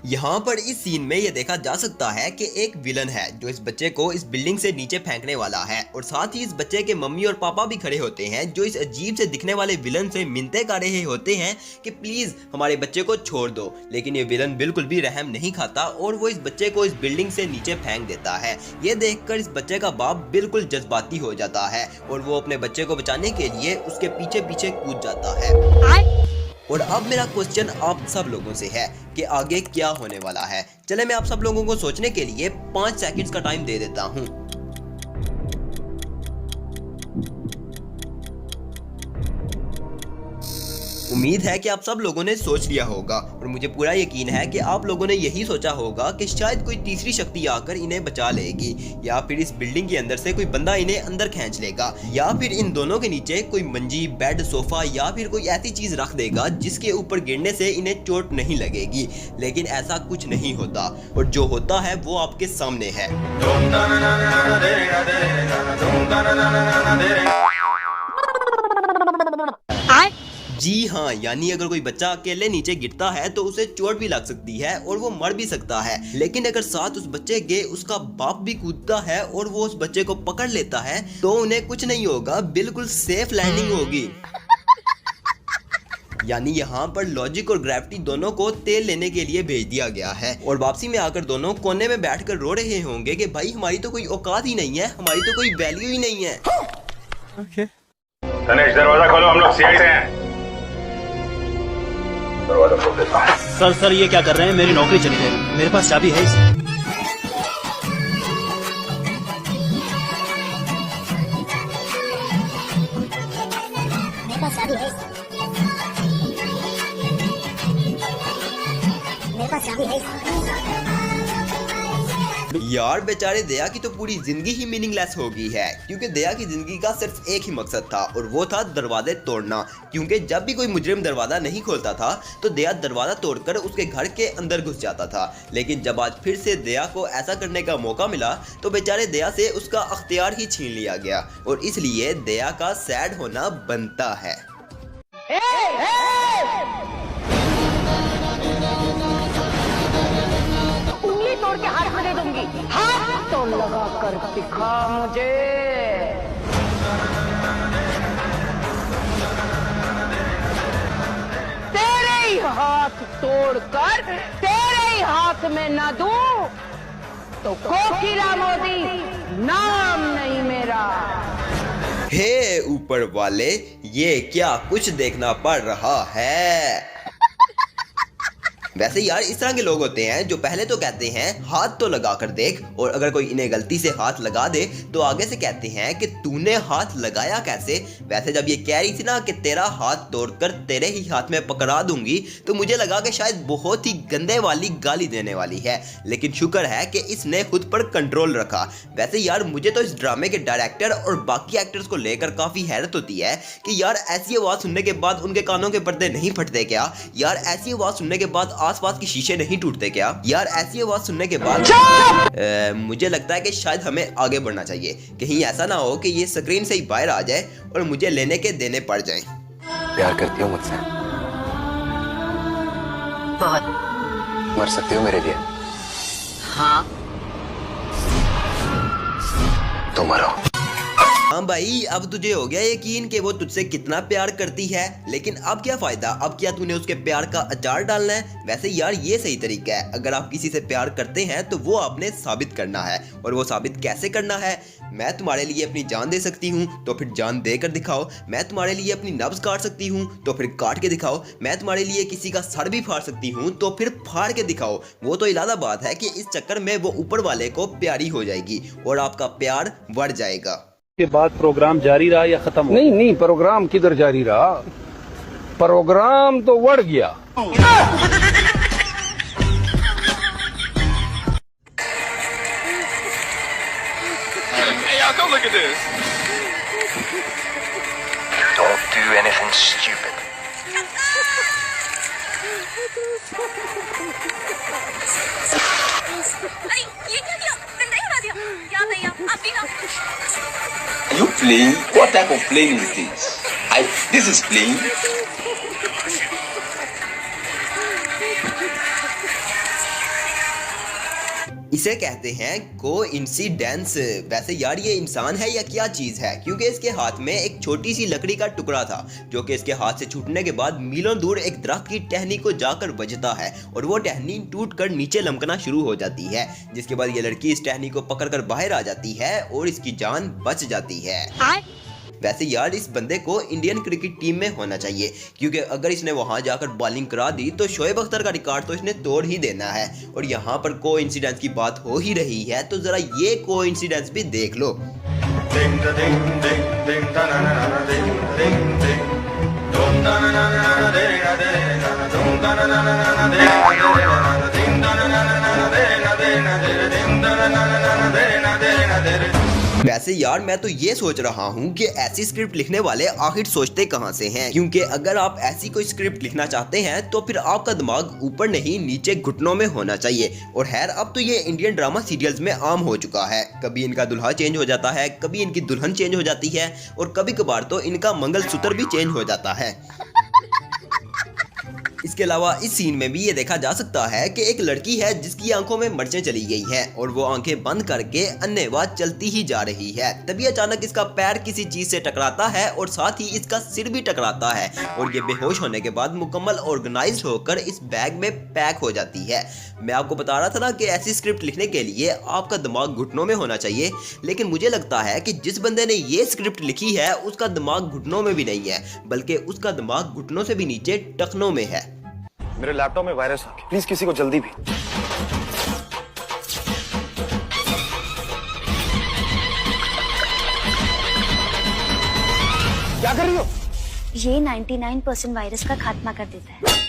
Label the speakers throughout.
Speaker 1: यहाँ पर इस सीन में ये देखा जा सकता है कि एक विलन है जो इस बच्चे को इस बिल्डिंग से नीचे फेंकने वाला है, और साथ ही इस बच्चे के मम्मी और पापा भी खड़े होते हैं जो इस अजीब से दिखने वाले विलन से मिन्नतें कर रहे होते हैं कि प्लीज हमारे बच्चे को छोड़ दो। लेकिन ये विलन बिल्कुल भी रहम नहीं खाता और वो इस बच्चे को इस बिल्डिंग से नीचे फेंक देता है। ये देखकर इस बच्चे का बाप बिल्कुल जज्बाती हो जाता है और वो अपने बच्चे को बचाने के लिए उसके पीछे पीछे कूद जाता है। और अब मेरा क्वेश्चन आप सब लोगों से है कि आगे क्या होने वाला है। चले मैं आप सब लोगों को सोचने के लिए 5 सेकंड्स का टाइम दे देता हूँ। उम्मीद है कि आप सब लोगों ने सोच लिया होगा और मुझे पूरा यकीन है कि आप लोगों ने यही सोचा होगा कि शायद कोई तीसरी शक्ति आकर इन्हें बचा लेगी, या फिर इस बिल्डिंग के अंदर से कोई बंदा इन्हें अंदर खींच लेगा, या फिर इन दोनों के नीचे कोई मंजी, बेड, सोफा या फिर कोई ऐसी चीज रख देगा जिसके ऊपर गिरने से इन्हें चोट नहीं लगेगी। लेकिन ऐसा कुछ नहीं होता और जो होता है वो आपके सामने है। जी हाँ, यानी अगर कोई बच्चा अकेले नीचे गिरता है तो उसे चोट भी लग सकती है और वो मर भी सकता है। लेकिन अगर साथ उस बच्चे के उसका बाप भी कूदता है और वो उस बच्चे को पकड़ लेता है तो उन्हें कुछ नहीं होगा, बिल्कुल सेफ लैंडिंग होगी। यानी यहाँ पर लॉजिक और ग्रेविटी दोनों को तेल लेने के लिए भेज दिया गया है और वापसी में आकर दोनों कोने में बैठकर रो रहे होंगे कि भाई हमारी तो कोई औकात ही नहीं है, हमारी तो कोई वैल्यू ही नहीं है।
Speaker 2: Okay. गणेश दरवाजा खोलो, हम लोग सीआई से हैं। दरवाजा खोल देता हूं।
Speaker 3: सर ये क्या कर रहे हैं? मेरी नौकरी चली गई। मेरे पास चाबी है।
Speaker 4: मेरे पास चाबी है। मेरे पास चाबी है।
Speaker 1: यार बेचारे दया की तो पूरी जिंदगी ही मीनिंगलेस हो गई है, क्योंकि दया की जिंदगी का सिर्फ एक ही मकसद था और वो था दरवाजे तोड़ना। क्योंकि जब भी कोई मुजरिम दरवाजा नहीं खोलता था तो दया दरवाजा तोड़कर उसके घर के अंदर घुस जाता था। लेकिन जब आज फिर से दया को ऐसा करने का मौका मिला तो बेचारे दया से उसका अख्तियार ही छीन लिया गया और इसलिए दया का सैड होना बनता है।
Speaker 5: तोड़ के हाथ में दे दूंगी। हाथ तो लगा कर दिखा मुझे। तेरे ही हाथ तोड़कर तेरे ही हाथ में न दूं तो कोकिला मोदी नाम नहीं मेरा।
Speaker 1: हे ऊपर वाले, ये क्या कुछ देखना पड़ रहा है। वैसे यार इस तरह के लोग होते हैं जो पहले तो कहते हैं हाथ तो लगा कर देख, और अगर कोई इन्हें गलती से हाथ लगा दे तो आगे से कहते हैं कि तूने हाथ लगाया कैसे। वैसे जब ये कह रही थी ना कि तेरा हाथ तोड़कर तेरे ही हाथ में पकड़ा दूंगी तो मुझे लगा कि शायद बहुत ही गंदे वाली गाली देने वाली है, लेकिन शुक्र है कि इसने खुद पर कंट्रोल रखा। वैसे यार मुझे तो इस ड्रामे के डायरेक्टर और बाकी एक्टर्स को लेकर काफी हैरत होती है कि यार ऐसी आवाज सुनने के बाद उनके कानों के पर्दे नहीं फटते क्या? यार ऐसी आवाज सुनने के बाद आसपास की शीशे नहीं टूटते क्या? यार ऐसी आवाज सुनने के बाद मुझे लगता है कि शायद हमें आगे बढ़ना चाहिए। कहीं ऐसा ना हो कि ये स्क्रीन से ही बाहर आ जाए और मुझे लेने के देने पड़ जाएं।
Speaker 6: प्यार करती हो मुझसे?
Speaker 4: बहुत।
Speaker 6: मर सकती हो मेरे लिए?
Speaker 4: हाँ।
Speaker 6: तो मरो।
Speaker 1: हाँ भाई, अब तुझे हो गया यकीन कि वो तुझसे कितना प्यार करती है। लेकिन अब क्या फायदा, अब क्या तूने उसके प्यार का अचार डालना है? वैसे यार ये सही तरीका है, अगर आप किसी से प्यार करते हैं तो वो आपने साबित करना है। और वो साबित कैसे करना है? मैं तुम्हारे लिए अपनी जान दे सकती हूँ तो फिर जान देकर दिखाओ। मैं तुम्हारे लिए अपनी नब्ज काट सकती हूँ तो फिर काट के दिखाओ। मैं तुम्हारे लिए किसी का सर भी फाड़ सकती हूँ तो फिर फाड़ के दिखाओ। वो तो इलादा बात है कि इस चक्कर में वो ऊपर वाले को प्यारी हो जाएगी और आपका प्यार बढ़ जाएगा।
Speaker 3: के बाद प्रोग्राम जारी रहा या खत्म हो?
Speaker 7: नहीं, प्रोग्राम किधर जारी रहा, प्रोग्राम तो बढ़ गया।
Speaker 2: Hey, y'all, come look at this.
Speaker 6: Don't do anything stupid.
Speaker 8: अरे ये क्या किया? डंडा ही उड़ा दिया। क्या भैया आप भी ना।
Speaker 9: Are you playing? What type of playing is this? This is playing.
Speaker 1: इसे कहते हैं कोइंसिडेंस। वैसे यार ये इंसान है या क्या चीज है, क्योंकि इसके हाथ में एक छोटी सी लकड़ी का टुकड़ा था जो कि इसके हाथ से छूटने के बाद मीलों दूर एक दरख्त की टहनी को जाकर बजता है और वो टहनी टूटकर नीचे लमकना शुरू हो जाती है, जिसके बाद ये लड़की इस टहनी को पकड़कर बाहर आ जाती है और इसकी जान बच जाती है। वैसे यार इस बंदे को इंडियन क्रिकेट टीम में होना चाहिए, क्योंकि अगर इसने वहां जाकर बॉलिंग करा दी तो शोएब अख्तर का रिकॉर्ड तो इसने तोड़ ही देना है। और यहाँ पर कोइंसिडेंस की बात हो ही रही है तो जरा ये कोइंसिडेंस भी देख लो। वैसे यार मैं तो ये सोच रहा हूँ कि ऐसी स्क्रिप्ट लिखने वाले आखिर सोचते कहाँ से हैं, क्योंकि अगर आप ऐसी कोई स्क्रिप्ट लिखना चाहते हैं तो फिर आपका दिमाग ऊपर नहीं नीचे घुटनों में होना चाहिए। और खैर अब तो ये इंडियन ड्रामा सीरियल्स में आम हो चुका है, कभी इनका दुल्हा चेंज हो जाता है, कभी इनकी दुल्हन चेंज हो जाती है और कभी कभार तो इनका मंगलसूत्र भी चेंज हो जाता है। इसके अलावा इस सीन में भी ये देखा जा सकता है कि एक लड़की है जिसकी आंखों में मिर्चें चली गई हैं और वो आंखें बंद करके अन्नेवाह चलती ही जा रही है। तभी अचानक इसका पैर किसी चीज से टकराता है और साथ ही इसका सिर भी टकराता है और ये बेहोश होने के बाद मुकम्मल ऑर्गेनाइज्ड होकर इस बैग में पैक हो जाती है। मैं आपको बता रहा था ना कि ऐसी स्क्रिप्ट लिखने के लिए आपका दिमाग घुटनों में होना चाहिए, लेकिन मुझे लगता है कि जिस बंदे ने ये स्क्रिप्ट लिखी है उसका दिमाग घुटनों में भी नहीं है, बल्कि उसका दिमाग घुटनों से भी नीचे टखनों में है।
Speaker 6: मेरे लैपटॉप में वायरस आ गया, प्लीज किसी को जल्दी भी।
Speaker 7: क्या कर रही हो?
Speaker 8: ये 99% वायरस का खात्मा कर देता है।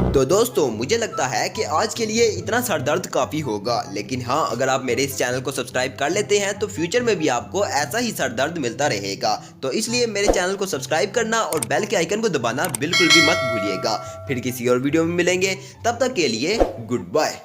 Speaker 1: तो दोस्तों मुझे लगता है कि आज के लिए इतना सर दर्द काफ़ी होगा, लेकिन हाँ अगर आप मेरे इस चैनल को सब्सक्राइब कर लेते हैं तो फ्यूचर में भी आपको ऐसा ही सर दर्द मिलता रहेगा। तो इसलिए मेरे चैनल को सब्सक्राइब करना और बेल के आइकन को दबाना बिल्कुल भी मत भूलिएगा। फिर किसी और वीडियो में मिलेंगे, तब तक के लिए गुड बाय।